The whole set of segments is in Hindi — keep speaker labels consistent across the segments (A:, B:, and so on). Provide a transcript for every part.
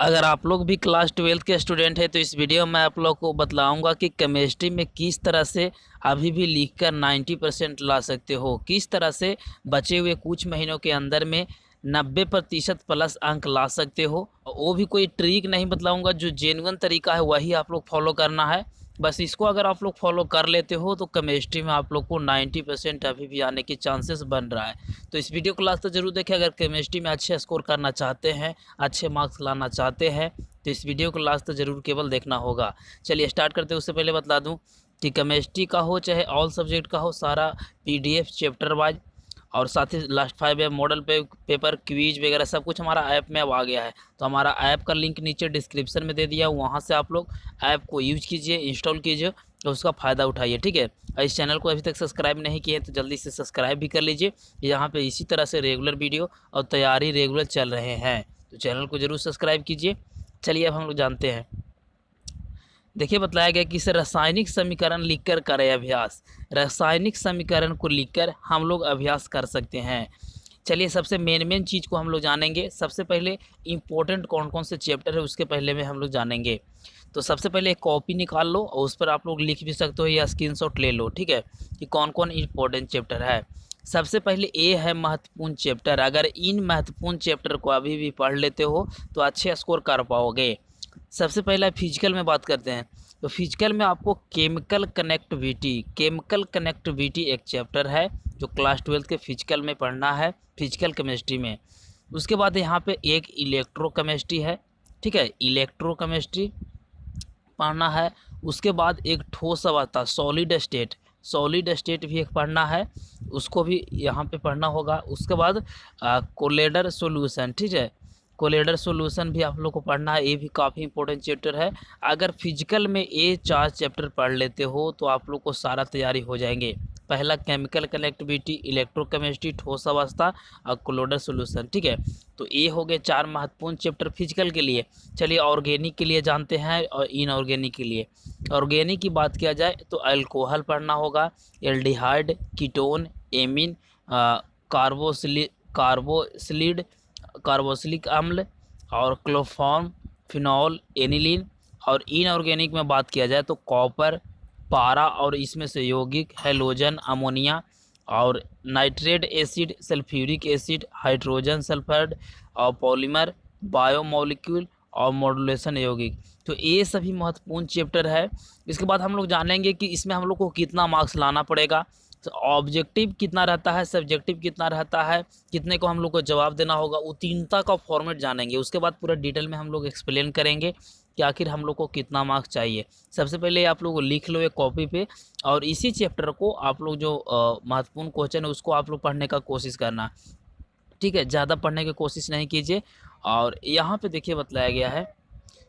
A: अगर आप लोग भी क्लास 12th के स्टूडेंट हैं तो इस वीडियो में आप लोग को बतलाऊंगा कि केमिस्ट्री में किस तरह से अभी भी लिखकर 90% ला सकते हो, किस तरह से बचे हुए कुछ महीनों के अंदर में 90% प्लस अंक ला सकते हो। वो भी कोई ट्रिक नहीं बतलाऊंगा, जो जेन्युइन तरीका है वही आप लोग फॉलो करना है। बस इसको अगर आप लोग फॉलो कर लेते हो तो केमिस्ट्री में आप लोग को 90% अभी भी आने के चांसेस बन रहा है। तो इस वीडियो क्लास तो ज़रूर देखें। अगर केमिस्ट्री में अच्छे स्कोर करना चाहते हैं, अच्छे मार्क्स लाना चाहते हैं तो इस वीडियो को लास्ट तो ज़रूर केवल देखना होगा। चलिए स्टार्ट करते हैं। उससे पहले बता दूं कि केमिस्ट्री का हो चाहे ऑल सब्जेक्ट का हो, सारा पीडीएफ चैप्टर वाइज और साथ ही लास्ट 5 या मॉडल पेपर क्विज वगैरह सब कुछ हमारा ऐप में अब आ गया है। तो हमारा ऐप का लिंक नीचे डिस्क्रिप्शन में दे दिया, वहाँ से आप लोग ऐप को यूज कीजिए, इंस्टॉल कीजिए और उसका फ़ायदा उठाइए। ठीक है, और इस चैनल को अभी तक सब्सक्राइब नहीं किए तो जल्दी से सब्सक्राइब भी कर लीजिए। यहाँ पे इसी तरह से रेगुलर वीडियो और तैयारी रेगुलर चल रहे हैं, तो चैनल को ज़रूर सब्सक्राइब कीजिए। चलिए अब हम लोग जानते हैं। देखिए बताया गया कि इसे रासायनिक समीकरण लिखकर करें अभ्यास। रासायनिक समीकरण को लिखकर हम लोग अभ्यास कर सकते हैं। चलिए सबसे मेन चीज़ को हम लोग जानेंगे। सबसे पहले इम्पोर्टेंट कौन कौन से चैप्टर है उसके पहले में हम लोग जानेंगे। तो सबसे पहले एक कॉपी निकाल लो और उस पर आप लोग लिख भी सकते हो या स्क्रीनशॉट ले लो। ठीक है, कि कौन कौन इम्पोर्टेंट चैप्टर है। सबसे पहले ए है महत्वपूर्ण चैप्टर। अगर इन महत्वपूर्ण चैप्टर को अभी भी पढ़ लेते हो तो अच्छे स्कोर कर पाओगे। सबसे पहला फिजिकल में बात करते हैं। तो फिजिकल में आपको केमिकल कनेक्टिविटी एक चैप्टर है जो क्लास 12 के फिजिकल में पढ़ना है, फिजिकल केमिस्ट्री में। उसके बाद यहाँ पे एक इलेक्ट्रोकेमिस्ट्री है। ठीक है, इलेक्ट्रोकेमिस्ट्री पढ़ना है। उसके बाद एक ठोस अवस्था सॉलिड स्टेट भी एक पढ़ना है, उसको भी यहाँ पे पढ़ना होगा। उसके बाद कोलेडर सॉल्यूशन। ठीक है, कोलेडर सॉल्यूशन भी आप लोग को पढ़ना है, ये भी काफ़ी इंपॉर्टेंट चैप्टर है। अगर फिजिकल में ये 4 चैप्टर पढ़ लेते हो तो आप लोग को सारा तैयारी हो जाएंगे। पहला केमिकल कनेक्टिविटी, इलेक्ट्रोकेमिस्ट्री, ठोस अवस्था और कोलेडर सॉल्यूशन। ठीक है, तो ये हो गए 4 महत्वपूर्ण चैप्टर फिजिकल के लिए। चलिए ऑर्गेनिक के लिए जानते हैं और इनऑर्गेनिक के लिए। ऑर्गेनिक की बात किया जाए तो अल्कोहल पढ़ना होगा, एल्डिहाइड, कीटोन, एमीन, कार्बोसिलिड, कार्बोक्सिलिक अम्ल और क्लोरोफॉर्म, फिनॉल, एनिलीन। और इनऑर्गेनिक में बात किया जाए तो कॉपर, पारा और इसमें से यौगिक, हैलोजन, अमोनिया और nitrate acid, sulphuric acid, hydrogen sulphide और पॉलीमर, बायोमोलिक्यूल और मॉड्यूलेशन यौगिक। तो ये सभी महत्वपूर्ण चैप्टर है। इसके बाद हम लोग जानेंगे कि इसमें हम लोग को कितना मार्क्स लाना पड़ेगा, ऑब्जेक्टिव कितना रहता है, सब्जेक्टिव कितना रहता है, कितने को हम लोग को जवाब देना होगा, उत्तीर्णता का फॉर्मेट जानेंगे। उसके बाद पूरा डिटेल में हम लोग एक्सप्लेन करेंगे कि आखिर हम लोग को कितना मार्क्स चाहिए। सबसे पहले आप लोग लिख लो एक कॉपी पे और इसी चैप्टर को आप लोग जो महत्वपूर्ण क्वेश्चन है उसको आप लोग पढ़ने का कोशिश करना। ठीक है, ज़्यादा पढ़ने की कोशिश नहीं कीजिए। और यहाँ पे देखिए बताया गया है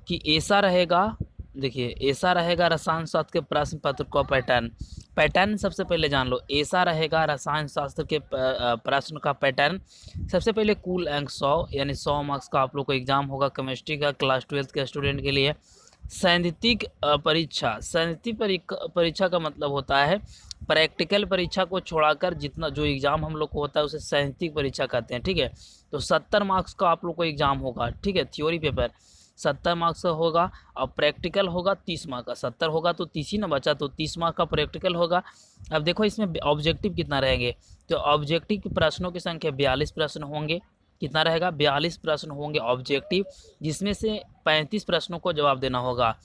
A: कि ऐसा रहेगा, देखिए ऐसा रहेगा रसायन शास्त्र के प्रश्न पत्र का पैटर्न सबसे पहले जान लो। ऐसा रहेगा रसायन शास्त्र के प्रश्न का पैटर्न। सबसे पहले कुल अंक 100 यानी 100 मार्क्स का आप लोग को एग्जाम होगा केमिस्ट्री का क्लास 12 के स्टूडेंट के लिए। सैद्धांतिक परीक्षा, सैद्धांतिक परीक्षा का मतलब होता है प्रैक्टिकल परीक्षा को छोड़ाकर जितना जो एग्ज़ाम हम लोग को होता है उसे सैद्धांतिक परीक्षा कहते हैं। ठीक है, तो 70 मार्क्स का आप लोग को एग्ज़ाम होगा। ठीक है, थ्योरी पेपर 70 मार्क्स का होगा और प्रैक्टिकल होगा 30 मार्क का। 70 होगा तो 30 ही ना बचा, तो 30 मार्क का प्रैक्टिकल होगा। अब देखो इसमें ऑब्जेक्टिव कितना रहेंगे, तो ऑब्जेक्टिव के प्रश्नों की संख्या 42 प्रश्न होंगे। कितना रहेगा, 42 प्रश्न होंगे ऑब्जेक्टिव, जिसमें से 35 प्रश्नों को जवाब देना होगा।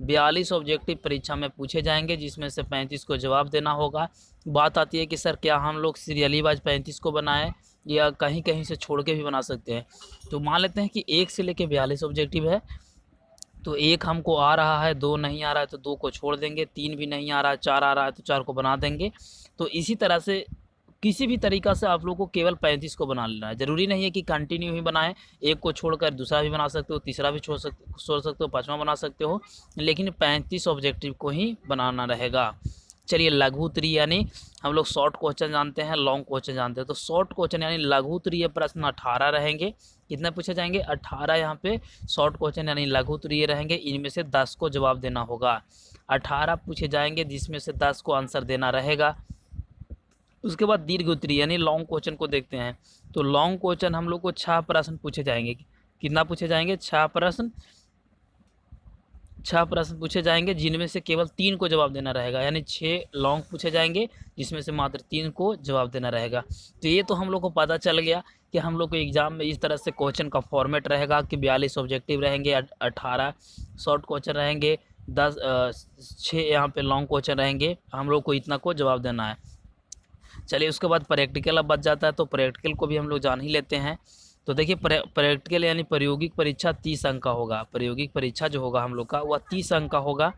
A: 42 ऑब्जेक्टिव परीक्षा में पूछे जाएंगे जिसमें से 35 को जवाब देना होगा। बात आती है कि सर क्या हम लोग सीरियली वाइज 35 को बनाएं या कहीं कहीं से छोड़ के भी बना सकते हैं। तो मान लेते हैं कि 1 से लेके 42 ऑब्जेक्टिव है, तो 1 हमको आ रहा है, 2 नहीं आ रहा है तो 2 को छोड़ देंगे, 3 भी नहीं आ रहा है, 4 आ रहा है तो 4 को बना देंगे। तो इसी तरह से किसी भी तरीक़ा से आप लोग को केवल 35 को बना लेना है। ज़रूरी नहीं है कि कंटिन्यू ही बनाएं, एक को छोड़कर दूसरा भी बना सकते हो, तीसरा भी छोड़ सकते हो, पाँचवा बना सकते हो, लेकिन 35 ऑब्जेक्टिव को ही बनाना रहेगा। चलिए लघु उत्तरीय यानी हम लोग शॉर्ट क्वेश्चन जानते हैं, लॉन्ग क्वेश्चन जानते हैं। तो शॉर्ट क्वेश्चन यानी लघु उत्तरीय प्रश्न 18 रहेंगे। कितने पूछे जाएंगे, 18 यहाँ पे शॉर्ट क्वेश्चन यानी लघु उत्तरीय रहेंगे। इनमें से 10 को जवाब देना होगा। 18 पूछे जाएंगे जिसमें से 10 को आंसर देना रहेगा। उसके बाद दीर्घ उत्तरीय यानी लॉन्ग क्वेश्चन को देखते हैं। तो लॉन्ग क्वेश्चन हम लोग को 6 प्रश्न पूछे जाएंगे। कितना पूछे जाएंगे, 6 प्रश्न पूछे जाएंगे, जिनमें से केवल 3 को जवाब देना रहेगा, यानी 6 लॉन्ग पूछे जाएंगे जिसमें से मात्र 3 को जवाब देना रहेगा। तो ये तो हम लोग को पता चल गया कि हम लोग को एग्जाम में इस तरह से क्वेश्चन का फॉर्मेट रहेगा कि 42 ऑब्जेक्टिव रहेंगे, 18 शॉर्ट क्वेश्चन रहेंगे, 6 यहाँ पे लॉन्ग क्वेश्चन रहेंगे, हम लोग को इतना को जवाब देना है। चलिए उसके बाद प्रैक्टिकल अब बच जाता है, तो प्रैक्टिकल को भी हम लोग जान ही लेते हैं। तो देखिए प्रैक्टिकल यानी प्रायोगिक परीक्षा 30 अंक का होगा। प्रायोगिक परीक्षा जो होगा हम लोग का वह 30 अंक का होगा।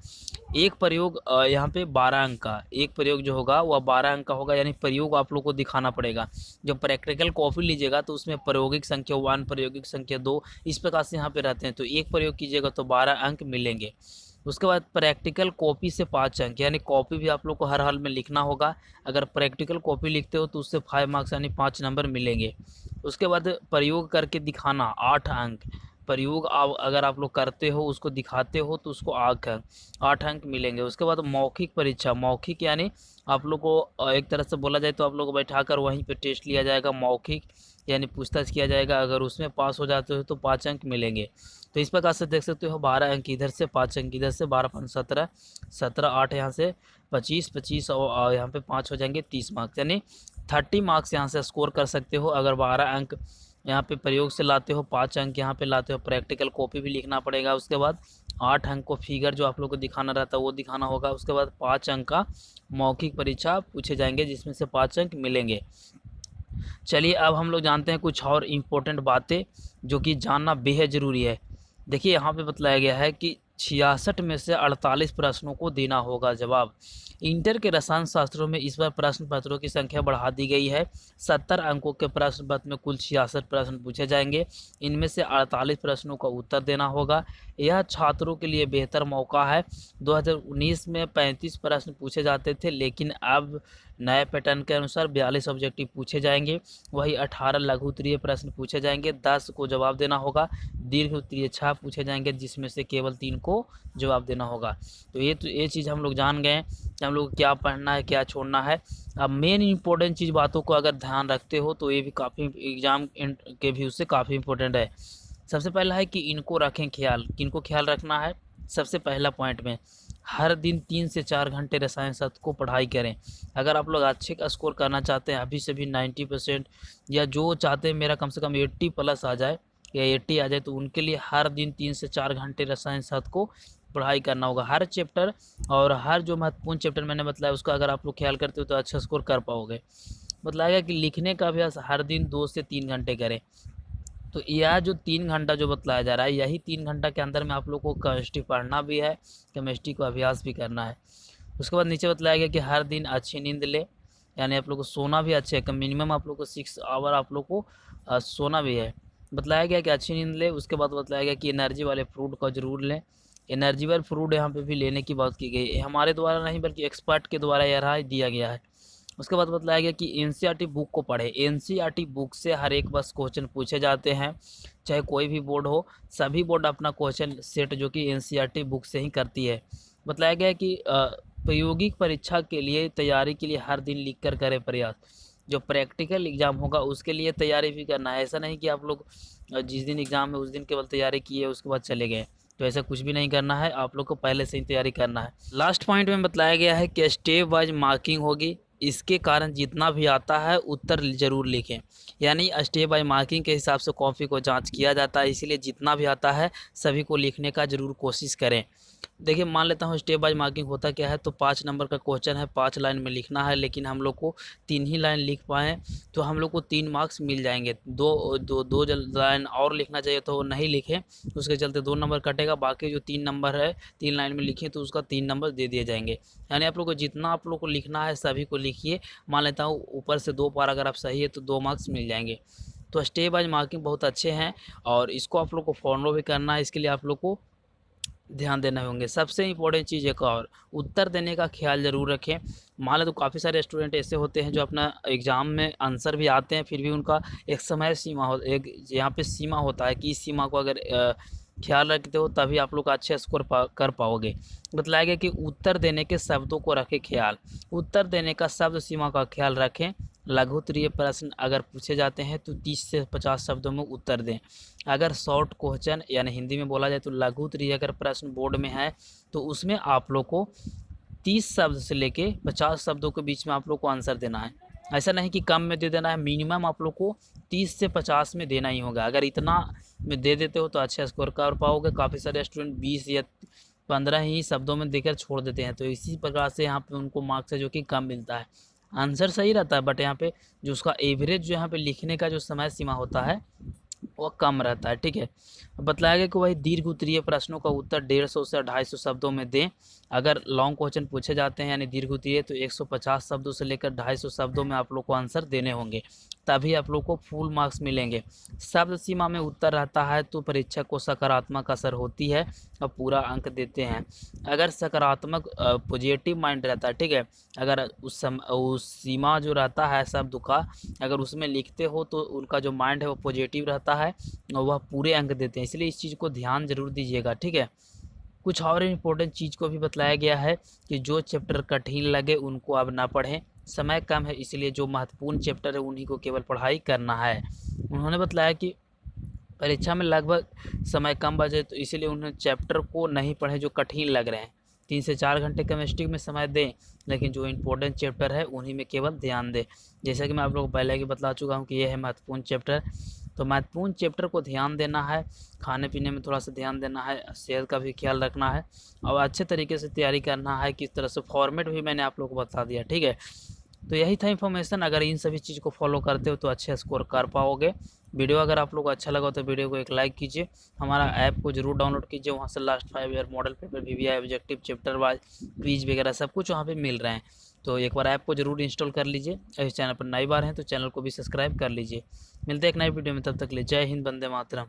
A: एक प्रयोग यहाँ पे 12 अंक का, एक प्रयोग जो होगा वह 12 अंक का होगा, यानी प्रयोग आप लोग को दिखाना पड़ेगा। जब प्रैक्टिकल कॉपी लीजिएगा तो उसमें प्रायोगिक संख्या 1, प्रायोगिक संख्या 2 इस प्रकार से यहाँ पे रहते हैं। तो एक प्रयोग कीजिएगा तो 12 अंक मिलेंगे। उसके बाद प्रैक्टिकल कॉपी से 5 अंक, यानी कॉपी भी आप लोग को हर हाल में लिखना होगा। अगर प्रैक्टिकल कॉपी लिखते हो तो उससे 5 मार्क्स यानी 5 नंबर मिलेंगे। उसके बाद प्रयोग करके दिखाना 8 अंक, प्रयोग अगर आप लोग करते हो उसको दिखाते हो तो उसको 8 अंक मिलेंगे। उसके बाद मौखिक परीक्षा, मौखिक यानी आप लोग को एक तरह से बोला जाए तो आप लोग को बैठाकर वहीं पे टेस्ट लिया जाएगा, मौखिक यानी पूछताछ किया जाएगा। अगर उसमें पास हो जाते हो तो 5 अंक मिलेंगे। तो इस प्रकार से देख सकते हो 12 अंक इधर से, 5 अंक इधर से, 12 5 17, 17 8 यहाँ से 25, 25 और यहाँ पे 5 हो जाएंगे 30 मार्क्स, यानी 30 मार्क्स यहाँ से स्कोर कर सकते हो। अगर 12 अंक यहाँ पे प्रयोग से लाते हो, 5 अंक यहाँ पे लाते हो, प्रैक्टिकल कॉपी भी लिखना पड़ेगा। उसके बाद 8 अंक को फिगर जो आप लोग को दिखाना रहता है वो दिखाना होगा। उसके बाद 5 अंक का मौखिक परीक्षा पूछे जाएंगे जिसमें से 5 अंक मिलेंगे। चलिए अब हम लोग जानते हैं कुछ और इम्पोर्टेंट बातें जो कि जानना बेहद ज़रूरी है। देखिए यहाँ पे बतलाया गया है कि 66 में से 48 प्रश्नों को देना होगा जवाब। इंटर के रसायन शास्त्रों में इस बार प्रश्न पत्रों की संख्या बढ़ा दी गई है। 70 अंकों के प्रश्न पत्र में कुल 66 प्रश्न पूछे जाएंगे, इनमें से 48 प्रश्नों का उत्तर देना होगा। यह छात्रों के लिए बेहतर मौका है। 2019 में 35 प्रश्न पूछे जाते थे, लेकिन अब नए पैटर्न के अनुसार 42 ऑब्जेक्टिव पूछे जाएंगे। वही 18 लघु उत्तरीय प्रश्न पूछे जाएंगे, 10 को जवाब देना होगा। दीर्घ उत्तरीय 6 पूछे जाएंगे जिसमें से केवल 3 को जवाब देना होगा। तो ये चीज़ हम लोग जान गए कि हम लोग क्या पढ़ना है क्या छोड़ना है। अब मेन इंपॉर्टेंट चीज़ बातों को अगर ध्यान रखते हो तो ये भी काफ़ी एग्जाम के व्यू से काफ़ी इंपॉर्टेंट है। सबसे पहला है कि इनको रखें ख्याल, किनको ख्याल रखना है। सबसे पहला पॉइंट में हर दिन 3 से 4 घंटे रसायन शास्त्र को पढ़ाई करें। अगर आप लोग अच्छे का स्कोर करना चाहते हैं, अभी से भी 90% या जो चाहते हैं मेरा कम से कम 80 प्लस आ जाए या 80 आ जाए, तो उनके लिए हर दिन 3 से 4 घंटे रसायन शास्त्र को पढ़ाई करना होगा। हर चैप्टर और हर जो महत्वपूर्ण चैप्टर मैंने बताया उसका अगर आप लोग ख्याल करते हो तो अच्छा स्कोर कर पाओगे। बताया कि लिखने का अभ्यास हर दिन 2 से 3 घंटे करें। तो यह जो 3 घंटा जो बतलाया जा रहा है, यही 3 घंटा के अंदर में आप लोग को केमिस्ट्री पढ़ना भी है, केमिस्ट्री को अभ्यास भी करना है। उसके बाद नीचे बतलाया गया कि हर दिन अच्छी नींद ले, यानी आप लोग को सोना भी अच्छे है, मिनिमम आप लोग को 6 आवर आप लोग को सोना भी है। बतलाया गया कि अच्छी नींद ले। उसके बाद बतलाया गया कि एनर्जी वाले फ्रूट का जरूर लें। एनर्जी वाले फ्रूट यहाँ पे भी लेने की बात की गई है, हमारे द्वारा नहीं बल्कि एक्सपर्ट के द्वारा यह राय दिया गया है। उसके बाद बतलाया गया कि एनसीईआरटी बुक को पढ़े। एनसीईआरटी बुक से हर एक बस क्वेश्चन पूछे जाते हैं, चाहे कोई भी बोर्ड हो। सभी बोर्ड अपना क्वेश्चन सेट जो कि एनसीईआरटी बुक से ही करती है। बताया गया कि प्रायोगिक परीक्षा के लिए तैयारी के लिए हर दिन लिख कर करें प्रयास। जो प्रैक्टिकल एग्ज़ाम होगा उसके लिए तैयारी भी करना है। ऐसा नहीं कि आप लोग जिस दिन एग्ज़ाम है उस दिन केवल तैयारी किए उसके बाद चले गए, तो ऐसा कुछ भी नहीं करना है, आप लोग को पहले से ही तैयारी करना है। लास्ट पॉइंट में बताया गया है कि स्टेप वाइज मार्किंग होगी, इसके कारण जितना भी आता है उत्तर ज़रूर लिखें। यानी स्टेप बाय मार्किंग के हिसाब से कॉपी को जांच किया जाता है, इसलिए जितना भी आता है सभी को लिखने का ज़रूर कोशिश करें। देखिए मान लेता हूँ स्टेप बाय मार्किंग होता क्या है, तो 5 नंबर का क्वेश्चन है, 5 लाइन में लिखना है, लेकिन हम लोग को 3 ही लाइन लिख पाएँ तो हम लोग को 3 मार्क्स मिल जाएंगे। दो लाइन और लिखना चाहिए तो नहीं लिखें, उसके चलते 2 नंबर कटेगा। बाकी जो 3 नंबर है 3 लाइन में लिखें तो उसका 3 नंबर दे दिए जाएंगे। यानी आप लोग को जितना आप लोग को लिखना है सभी को लिखिए। मान लेता हूँ ऊपर से 2 पार अगर आप सही है तो 2 मार्क्स मिल जाएंगे। तो स्टेप वाइज मार्किंग बहुत अच्छे हैं और इसको आप लोग को फॉलो भी करना है। इसके लिए आप लोग को ध्यान देना होंगे। सबसे इम्पोर्टेंट चीज़ एक और, उत्तर देने का ख्याल ज़रूर रखें। मान लो तो काफ़ी सारे स्टूडेंट ऐसे होते हैं जो अपना एग्ज़ाम में आंसर भी आते हैं, फिर भी उनका एक समय सीमा हो, एक यहाँ पे सीमा होता है कि इस सीमा को अगर ख्याल रखते हो तभी आप लोग अच्छे स्कोर कर पाओगे। बताया गया कि उत्तर देने के शब्दों को रखें ख्याल। उत्तर देने का शब्द सीमा का ख्याल रखें, लघु उत्तरीय प्रश्न अगर पूछे जाते हैं तो 30 से 50 शब्दों में उत्तर दें। अगर शॉर्ट क्वेश्चन यानी हिंदी में बोला जाए तो लघु उत्तरीय अगर प्रश्न बोर्ड में है तो उसमें आप लोग को 30 शब्द से लेके 50 शब्दों के बीच में आप लोग को आंसर देना है। ऐसा नहीं कि कम में दे देना है, मिनिमम आप लोग को 30 से 50 में देना ही होगा। अगर इतना में दे देते हो तो अच्छा स्कोर कर पाओगे। काफ़ी सारे स्टूडेंट 20 या 15 ही शब्दों में देकर छोड़ देते हैं, तो इसी प्रकार से यहाँ पे उनको मार्क्स है जो कि कम मिलता है। आंसर सही रहता है बट यहाँ पे जो उसका एवरेज जो यहाँ पे लिखने का जो समय सीमा होता है वो कम रहता है। ठीक है, बतलाया गया कि वही दीर्घ उत्तरीय प्रश्नों का उत्तर 150 से 250 शब्दों में दें। अगर लॉन्ग क्वेश्चन पूछे जाते हैं यानी दीर्घ उत्तरीय तो 150 शब्दों से लेकर 250 शब्दों में आप लोग को आंसर देने होंगे, तभी आप लोग को फुल मार्क्स मिलेंगे। शब्द सीमा में उत्तर रहता है तो परीक्षा को सकारात्मक असर होती है और पूरा अंक देते हैं। अगर सकारात्मक पॉजिटिव माइंड रहता है, ठीक है, अगर उस सीमा जो रहता है शब्द का अगर उसमें लिखते हो तो उनका जो माइंड है वो पॉजिटिव रहता है और वह पूरे अंक देते हैं, इसलिए इस चीज़ को ध्यान जरूर दीजिएगा। ठीक है, कुछ और इम्पोर्टेंट चीज़ को भी बतलाया गया है कि जो चैप्टर कठिन लगे उनको अब ना पढ़ें, समय कम है इसलिए जो महत्वपूर्ण चैप्टर है उन्हीं को केवल पढ़ाई करना है। उन्होंने बताया कि परीक्षा में लगभग समय कम बचे तो इसीलिए उन्होंने चैप्टर को नहीं पढ़े जो कठिन लग रहे हैं। 3 से 4 घंटे केमिस्ट्री में समय दें, लेकिन जो इम्पोर्टेंट चैप्टर है उन्हीं में केवल ध्यान दें। जैसा कि मैं आप लोगों को पहले ही बता चुका हूँ कि यह है महत्वपूर्ण चैप्टर, तो महत्वपूर्ण चैप्टर को ध्यान देना है, खाने पीने में थोड़ा सा ध्यान देना है, सेहत का भी ख्याल रखना है और अच्छे तरीके से तैयारी करना है। किस तरह से फॉर्मेट भी मैंने आप लोगों को बता दिया। ठीक है, तो यही था इन्फॉर्मेशन। अगर इन सभी चीज़ को फॉलो करते हो तो अच्छे स्कोर कर पाओगे। वीडियो अगर आप लोग को अच्छा लगा तो वीडियो को एक लाइक कीजिए, हमारा ऐप को जरूर डाउनलोड कीजिए, वहाँ से last 5 year model paper VVI objective chapter wise quiz वगैरह सब कुछ वहाँ पे मिल रहे हैं, तो एक बार ऐप को जरूर इंस्टॉल कर लीजिए। इस चैनल पर नई बार हैं तो चैनल को भी सब्सक्राइब कर लीजिए। मिलते हैं एक नई वीडियो में, तब तक ले जय हिंद, वंदे मातरम।